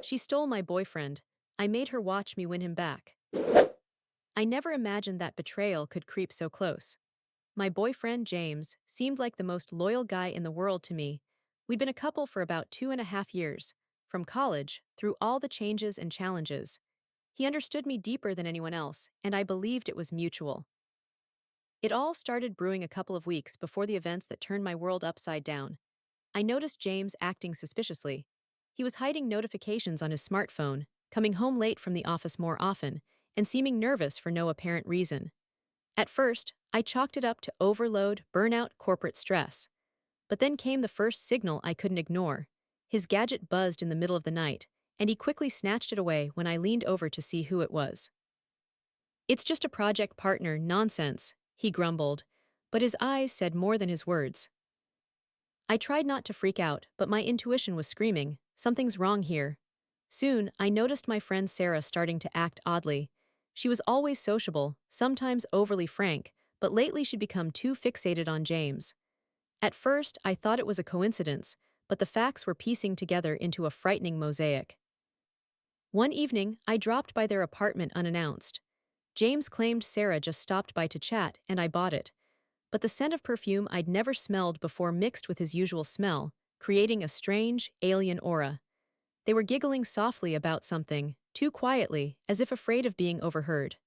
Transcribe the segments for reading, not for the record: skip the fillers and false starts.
She stole my boyfriend. I made her watch me win him back. I never imagined that betrayal could creep so close. My boyfriend, James, seemed like the most loyal guy in the world to me. We'd been a couple for about 2.5 years, from college, through all the changes and challenges. He understood me deeper than anyone else, and I believed it was mutual. It all started brewing a couple of weeks before the events that turned my world upside down. I noticed James acting suspiciously. He was hiding notifications on his smartphone, coming home late from the office more often, and seeming nervous for no apparent reason. At first, I chalked it up to overload, burnout, corporate stress. But then came the first signal I couldn't ignore. His gadget buzzed in the middle of the night, and he quickly snatched it away when I leaned over to see who it was. "It's just a project partner, nonsense," he grumbled, but his eyes said more than his words. I tried not to freak out, but my intuition was screaming, "Something's wrong here." Soon, I noticed my friend Sarah starting to act oddly. She was always sociable, sometimes overly frank, but lately she'd become too fixated on James. At first, I thought it was a coincidence, but the facts were piecing together into a frightening mosaic. One evening, I dropped by their apartment unannounced. James claimed Sarah just stopped by to chat, and I bought it. But the scent of perfume I'd never smelled before mixed with his usual smell, creating a strange, alien aura. They were giggling softly about something, too quietly, as if afraid of being overheard.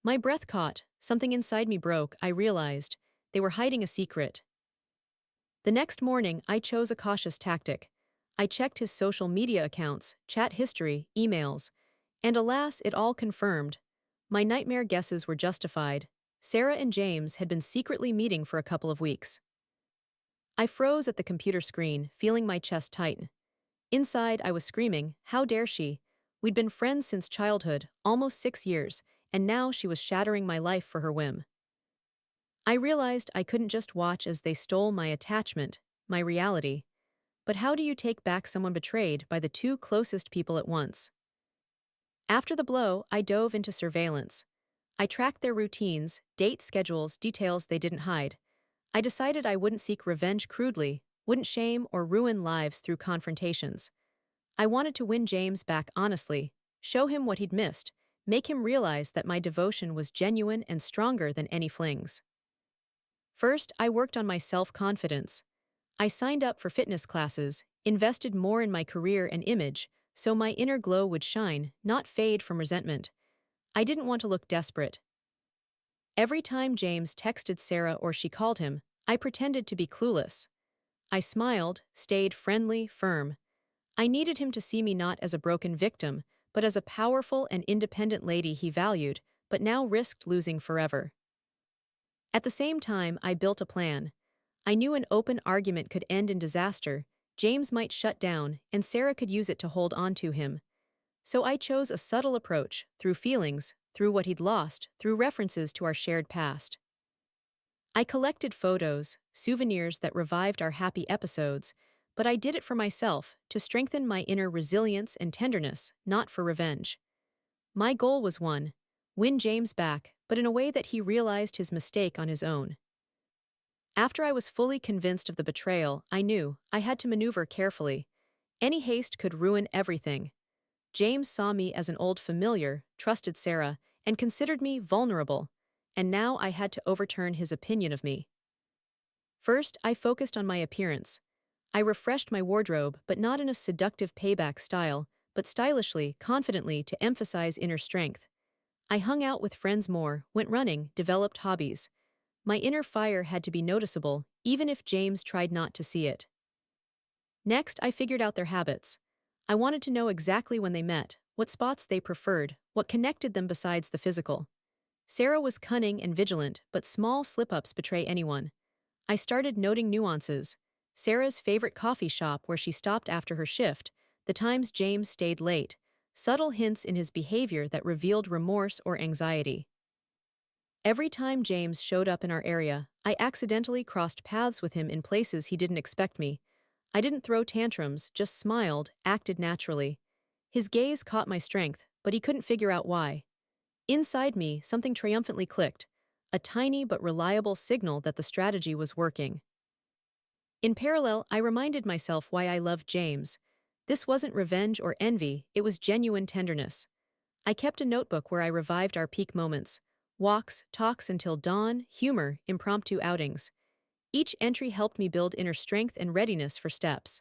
My breath caught, something inside me broke. I realized they were hiding a secret. The next morning, I chose a cautious tactic. I checked his social media accounts, chat history, emails, and alas, it all confirmed. My nightmare guesses were justified. Sarah and James had been secretly meeting for a couple of weeks. I froze at the computer screen, feeling my chest tighten. Inside, I was screaming, "How dare she?" We'd been friends since childhood, almost 6 years, and now she was shattering my life for her whim. I realized I couldn't just watch as they stole my attachment, my reality. But how do you take back someone betrayed by the two closest people at once? After the blow, I dove into surveillance. I tracked their routines, date schedules, details they didn't hide. I decided I wouldn't seek revenge crudely, wouldn't shame or ruin lives through confrontations. I wanted to win James back honestly, show him what he'd missed, make him realize that my devotion was genuine and stronger than any flings. First, I worked on my self-confidence. I signed up for fitness classes, invested more in my career and image, so my inner glow would shine, not fade from resentment. I didn't want to look desperate. Every time James texted Sarah or she called him, I pretended to be clueless. I smiled, stayed friendly, firm. I needed him to see me not as a broken victim, but as a powerful and independent lady he valued, but now risked losing forever. At the same time, I built a plan. I knew an open argument could end in disaster, James might shut down, and Sarah could use it to hold on to him. So I chose a subtle approach, through feelings, through what he'd lost, through references to our shared past. I collected photos, souvenirs that revived our happy episodes, but I did it for myself, to strengthen my inner resilience and tenderness, not for revenge. My goal was one: win James back, but in a way that he realized his mistake on his own. After I was fully convinced of the betrayal, I knew I had to maneuver carefully. Any haste could ruin everything. James saw me as an old familiar, trusted Sarah, and considered me vulnerable, and now I had to overturn his opinion of me. First, I focused on my appearance. I refreshed my wardrobe, but not in a seductive payback style, but stylishly, confidently, to emphasize inner strength. I hung out with friends more, went running, developed hobbies. My inner fire had to be noticeable, even if James tried not to see it. Next, I figured out their habits. I wanted to know exactly when they met, what spots they preferred, what connected them besides the physical. Sarah was cunning and vigilant, but small slip-ups betray anyone. I started noting nuances. Sarah's favorite coffee shop where she stopped after her shift, the times James stayed late, subtle hints in his behavior that revealed remorse or anxiety. Every time James showed up in our area, I accidentally crossed paths with him in places he didn't expect me. I didn't throw tantrums, just smiled, acted naturally. His gaze caught my strength, but he couldn't figure out why. Inside me, something triumphantly clicked, a tiny but reliable signal that the strategy was working. In parallel, I reminded myself why I loved James. This wasn't revenge or envy, it was genuine tenderness. I kept a notebook where I revived our peak moments: walks, talks until dawn, humor, impromptu outings. Each entry helped me build inner strength and readiness for steps.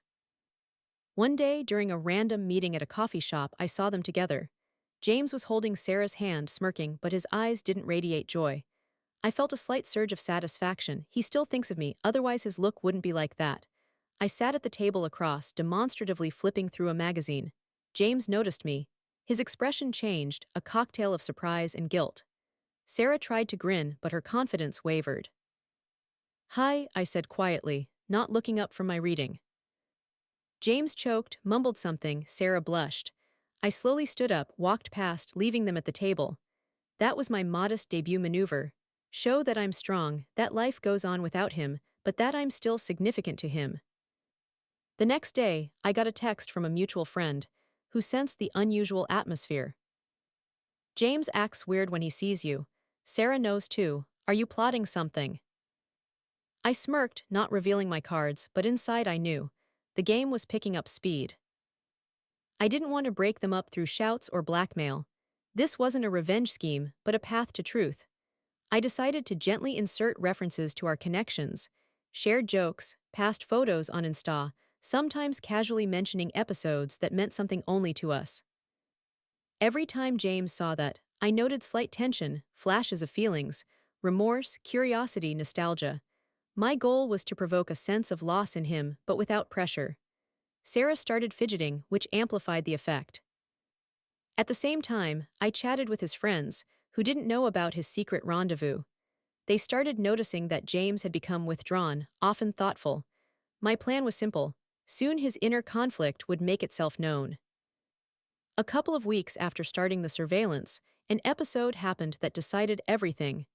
One day, during a random meeting at a coffee shop, I saw them together. James was holding Sarah's hand, smirking, but his eyes didn't radiate joy. I felt a slight surge of satisfaction. He still thinks of me, otherwise his look wouldn't be like that. I sat at the table across, demonstratively flipping through a magazine. James noticed me. His expression changed, a cocktail of surprise and guilt. Sarah tried to grin, but her confidence wavered. "Hi," I said quietly, not looking up from my reading. James choked, mumbled something. Sarah blushed. I slowly stood up, walked past, leaving them at the table. That was my modest debut maneuver. Show that I'm strong, that life goes on without him, but that I'm still significant to him. The next day, I got a text from a mutual friend who sensed the unusual atmosphere. "James acts weird when he sees you. Sarah knows too. Are you plotting something?" I smirked, not revealing my cards, but inside I knew. The game was picking up speed. I didn't want to break them up through shouts or blackmail. This wasn't a revenge scheme, but a path to truth. I decided to gently insert references to our connections, shared jokes, past photos on Insta, sometimes casually mentioning episodes that meant something only to us. Every time James saw that, I noted slight tension, flashes of feelings, remorse, curiosity, nostalgia. My goal was to provoke a sense of loss in him, but without pressure. Sarah started fidgeting, which amplified the effect. At the same time, I chatted with his friends, who didn't know about his secret rendezvous. They started noticing that James had become withdrawn, often thoughtful. My plan was simple. Soon his inner conflict would make itself known. A couple of weeks after starting the surveillance, an episode happened that decided everything.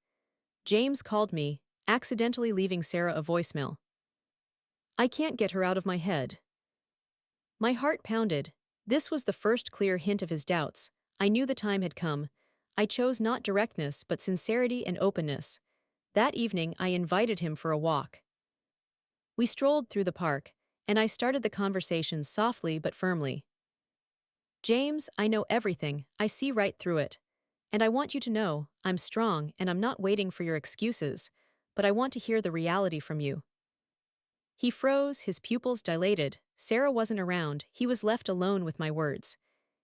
James called me, accidentally leaving Sarah a voicemail. "I can't get her out of my head." My heart pounded. This was the first clear hint of his doubts. I knew the time had come. I chose not directness but sincerity and openness. That evening I invited him for a walk. We strolled through the park, and I started the conversation softly but firmly. "James, I know everything, I see right through it. And I want you to know, I'm strong and I'm not waiting for your excuses, but I want to hear the reality from you." He froze, his pupils dilated. Sarah wasn't around, he was left alone with my words.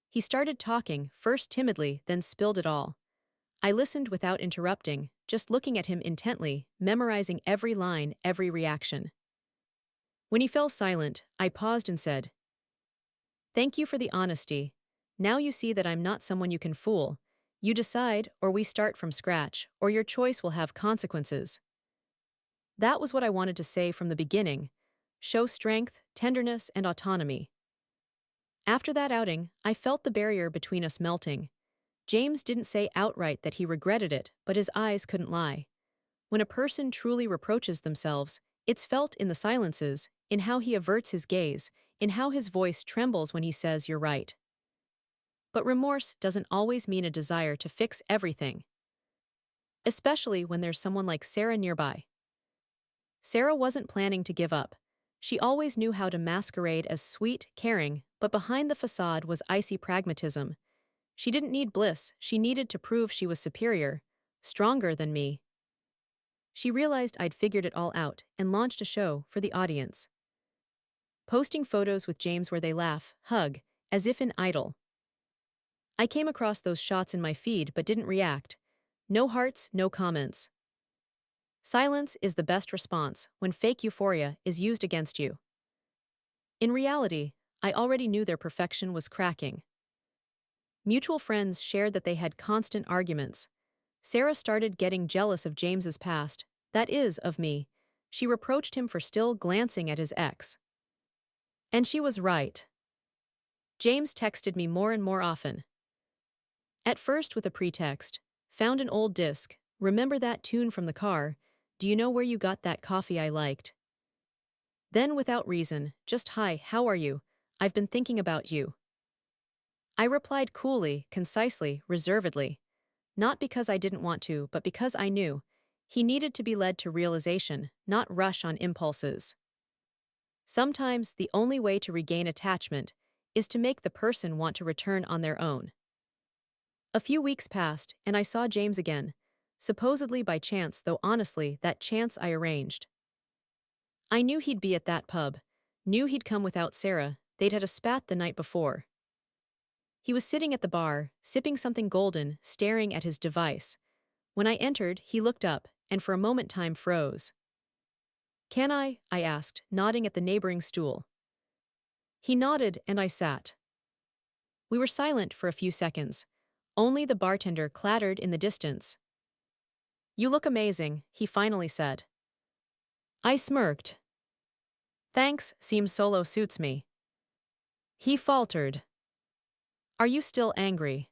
He started talking, first timidly, then spilled it all. I listened without interrupting, just looking at him intently, memorizing every line, every reaction. When he fell silent, I paused and said, "Thank you for the honesty. Now you see that I'm not someone you can fool. You decide, or we start from scratch, or your choice will have consequences." That was what I wanted to say from the beginning. Show strength, tenderness, and autonomy. After that outing, I felt the barrier between us melting. James didn't say outright that he regretted it, but his eyes couldn't lie. When a person truly reproaches themselves, it's felt in the silences, in how he averts his gaze, in how his voice trembles when he says you're right. But remorse doesn't always mean a desire to fix everything, especially when there's someone like Sarah nearby. Sarah wasn't planning to give up. She always knew how to masquerade as sweet, caring, but behind the facade was icy pragmatism. She didn't need bliss, she needed to prove she was superior, stronger than me. She realized I'd figured it all out and launched a show for the audience. Posting photos with James where they laugh, hug, as if in Idol. I came across those shots in my feed but didn't react. No hearts, no comments. Silence is the best response when fake euphoria is used against you. In reality, I already knew their perfection was cracking. Mutual friends shared that they had constant arguments. Sarah started getting jealous of James's past, that is, of me. She reproached him for still glancing at his ex. And she was right. James texted me more and more often. At first with a pretext: "Found an old disc, remember that tune from the car? Do you know where you got that coffee I liked?" Then without reason, just "Hi, how are you? I've been thinking about you." I replied coolly, concisely, reservedly. Not because I didn't want to, but because I knew. He needed to be led to realization, not rush on impulses. Sometimes the only way to regain attachment is to make the person want to return on their own. A few weeks passed, and I saw James again, supposedly by chance, though honestly, that chance I arranged. I knew he'd be at that pub, knew he'd come without Sarah, they'd had a spat the night before. He was sitting at the bar, sipping something golden, staring at his device. When I entered, he looked up, and for a moment time froze. "Can I asked, nodding at the neighboring stool. He nodded, and I sat. We were silent for a few seconds. Only the bartender clattered in the distance. "You look amazing," he finally said. I smirked. "Thanks, seems solo suits me." He faltered. "Are you still angry?"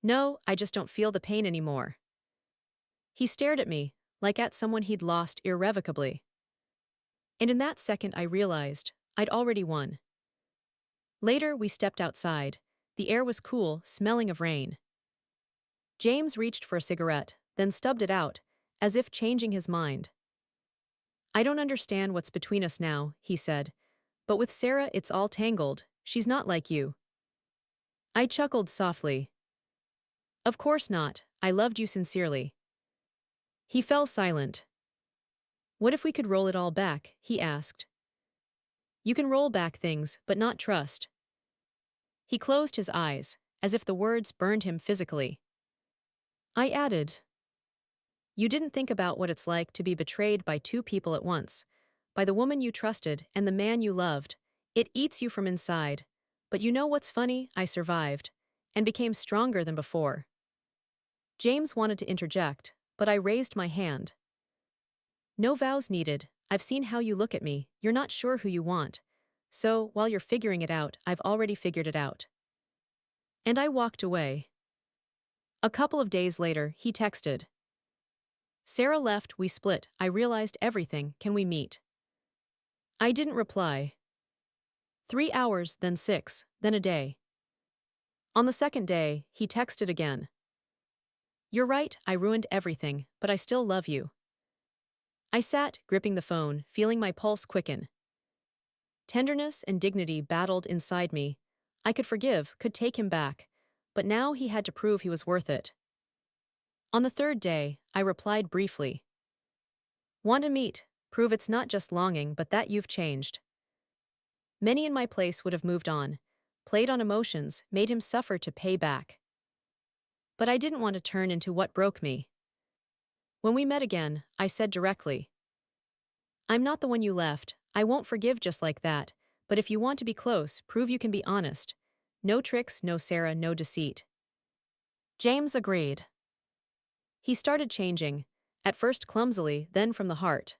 "No, I just don't feel the pain anymore." He stared at me, like at someone he'd lost irrevocably. And in that second I realized I'd already won. Later we stepped outside. The air was cool, smelling of rain. James reached for a cigarette, then stubbed it out, as if changing his mind. "I don't understand what's between us now," he said. "But with Sarah it's all tangled, she's not like you." I chuckled softly. "Of course not, I loved you sincerely." He fell silent. "What if we could roll it all back?" he asked. "You can roll back things, but not trust." He closed his eyes, as if the words burned him physically. I added, "You didn't think about what it's like to be betrayed by two people at once, by the woman you trusted and the man you loved. It eats you from inside. But you know what's funny? I survived, and became stronger than before." James wanted to interject, but I raised my hand. "No vows needed. I've seen how you look at me, you're not sure who you want. So, while you're figuring it out, I've already figured it out." And I walked away. A couple of days later, he texted. "Sarah left, we split, I realized everything, can we meet?" I didn't reply. 3 hours, then 6, then a day. On the second day, he texted again. "You're right, I ruined everything, but I still love you." I sat, gripping the phone, feeling my pulse quicken. Tenderness and dignity battled inside me. I could forgive, could take him back, but now he had to prove he was worth it. On the third day, I replied briefly. "Want to meet, prove it's not just longing but that you've changed." Many in my place would have moved on, played on emotions, made him suffer to pay back. But I didn't want to turn into what broke me. When we met again, I said directly, "I'm not the one you left, I won't forgive just like that, but if you want to be close, prove you can be honest. No tricks, no Sarah, no deceit." James agreed. He started changing, at first clumsily, then from the heart.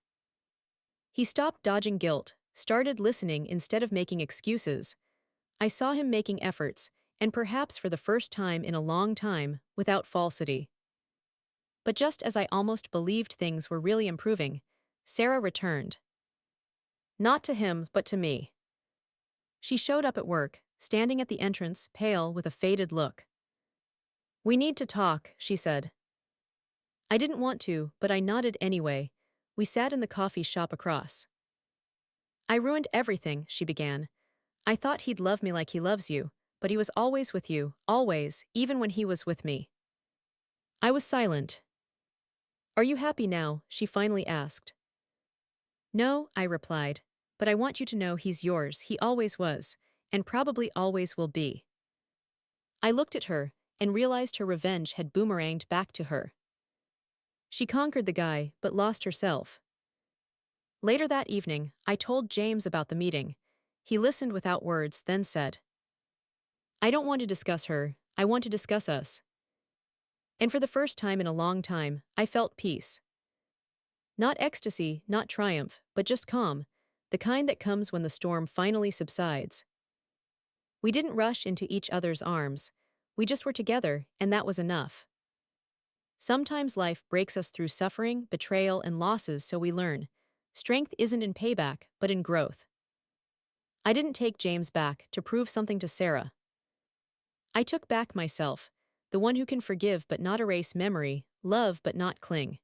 He stopped dodging guilt, started listening instead of making excuses. I saw him making efforts, and perhaps for the first time in a long time, without falsity. But just as I almost believed things were really improving, Sarah returned. Not to him, but to me. She showed up at work, standing at the entrance, pale with a faded look. "We need to talk," she said. I didn't want to, but I nodded anyway. We sat in the coffee shop across. "I ruined everything," she began. "I thought he'd love me like he loves you, but he was always with you, always, even when he was with me." I was silent. "Are you happy now?" she finally asked. "No," I replied, "but I want you to know he's yours, he always was, and probably always will be." I looked at her, and realized her revenge had boomeranged back to her. She conquered the guy, but lost herself. Later that evening, I told James about the meeting. He listened without words, then said, "I don't want to discuss her, I want to discuss us." And for the first time in a long time, I felt peace. Not ecstasy, not triumph, but just calm, the kind that comes when the storm finally subsides. We didn't rush into each other's arms. We just were together, and that was enough. Sometimes life breaks us through suffering, betrayal, and losses, so we learn. Strength isn't in payback, but in growth. I didn't take James back to prove something to Sarah. I took back myself, the one who can forgive but not erase memory, love but not cling.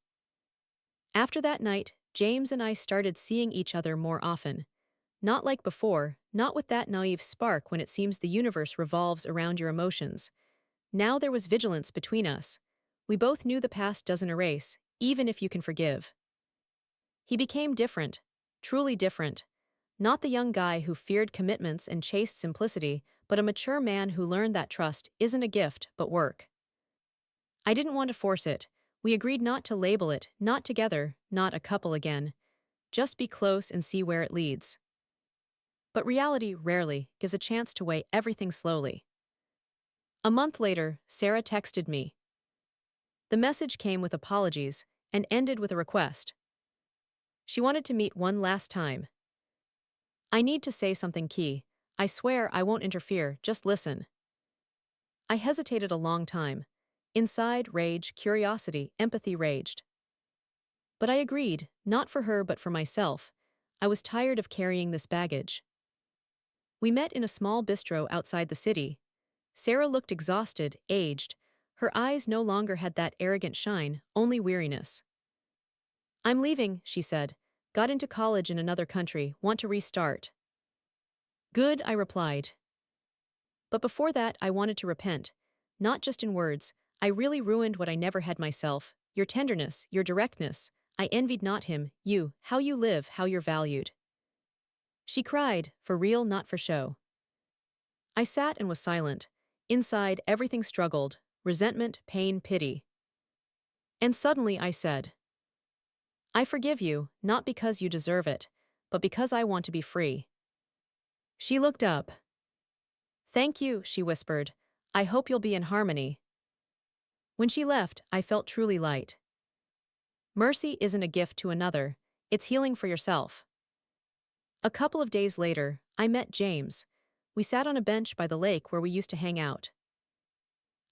After that night, James and I started seeing each other more often. Not like before, not with that naive spark when it seems the universe revolves around your emotions. Now there was vigilance between us. We both knew the past doesn't erase, even if you can forgive. He became different, truly different. Not the young guy who feared commitments and chased simplicity, but a mature man who learned that trust isn't a gift, but work. I didn't want to force it. We agreed not to label it, not together, not a couple again. Just be close and see where it leads. But reality rarely gives a chance to weigh everything slowly. A month later, Sarah texted me. The message came with apologies and ended with a request. She wanted to meet one last time. I need to say something key. I swear I won't interfere, just listen. I hesitated a long time. Inside, rage, curiosity, empathy raged. But I agreed, not for her but for myself. I was tired of carrying this baggage. We met in a small bistro outside the city. Sarah looked exhausted, aged. Her eyes no longer had that arrogant shine, only weariness. I'm leaving, she said. Got into college in another country, want to restart. Good, I replied. But before that, I wanted to repent. Not just in words. I really ruined what I never had myself. Your tenderness, your directness. I envied not him, you, how you live, how you're valued. She cried, for real, not for show. I sat and was silent. Inside, everything struggled. Resentment, pain, pity. And suddenly I said, I forgive you, not because you deserve it, but because I want to be free. She looked up. Thank you, she whispered. I hope you'll be in harmony. When she left, I felt truly light. Mercy isn't a gift to another, it's healing for yourself. A couple of days later, I met James. We sat on a bench by the lake where we used to hang out.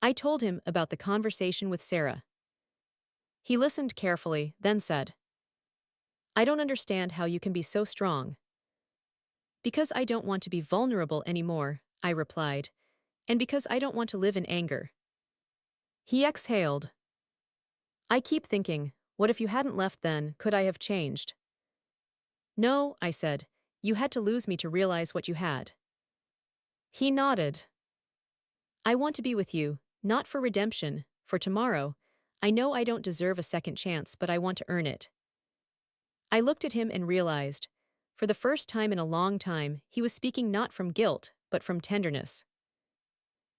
I told him about the conversation with Sarah. He listened carefully, then said, I don't understand how you can be so strong. Because I don't want to be vulnerable anymore, I replied, and because I don't want to live in anger. He exhaled. I keep thinking, what if you hadn't left then, could I have changed? No, I said, you had to lose me to realize what you had. He nodded. I want to be with you, not for redemption, for tomorrow. I know I don't deserve a second chance, but I want to earn it. I looked at him and realized, for the first time in a long time, he was speaking not from guilt, but from tenderness.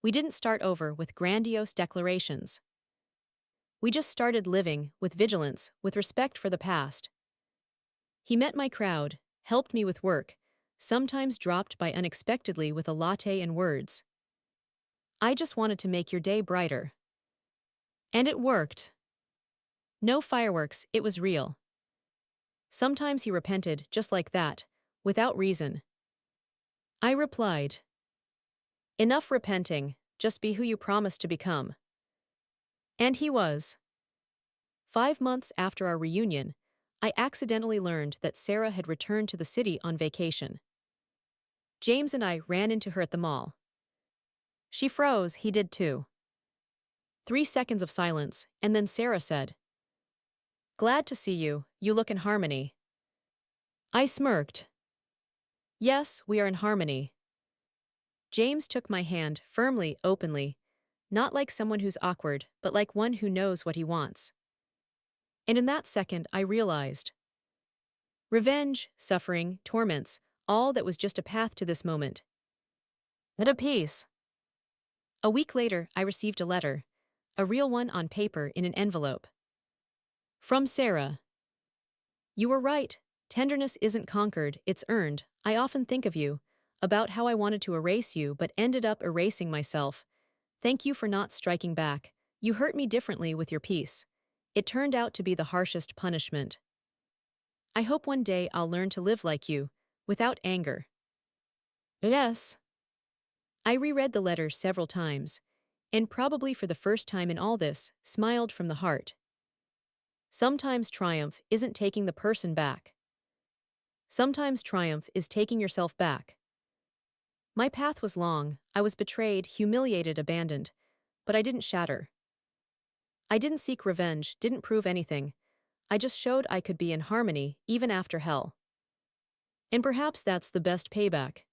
We didn't start over with grandiose declarations. We just started living, with vigilance, with respect for the past. He met my crowd, helped me with work, sometimes dropped by unexpectedly with a latte and words. I just wanted to make your day brighter. And it worked. No fireworks, it was real. Sometimes he repented, just like that, without reason. I replied, enough repenting, just be who you promised to become. And he was. 5 months after our reunion, I accidentally learned that Sarah had returned to the city on vacation. James and I ran into her at the mall. She froze, he did too. 3 seconds of silence, and then Sarah said, glad to see you, you look in harmony. I smirked. Yes, we are in harmony. James took my hand, firmly, openly, not like someone who's awkward, but like one who knows what he wants. And in that second, I realized. Revenge, suffering, torments, all that was just a path to this moment. At a peace. A week later, I received a letter, a real one on paper in an envelope. From Sarah. You were right, tenderness isn't conquered, it's earned. I often think of you, about how I wanted to erase you but ended up erasing myself. Thank you for not striking back. You hurt me differently with your peace. It turned out to be the harshest punishment. I hope one day I'll learn to live like you, without anger. Yes. I reread the letter several times, and probably for the first time in all this, smiled from the heart. Sometimes triumph isn't taking the person back. Sometimes triumph is taking yourself back. My path was long, I was betrayed, humiliated, abandoned, but I didn't shatter. I didn't seek revenge, didn't prove anything. I just showed I could be in harmony, even after hell. And perhaps that's the best payback.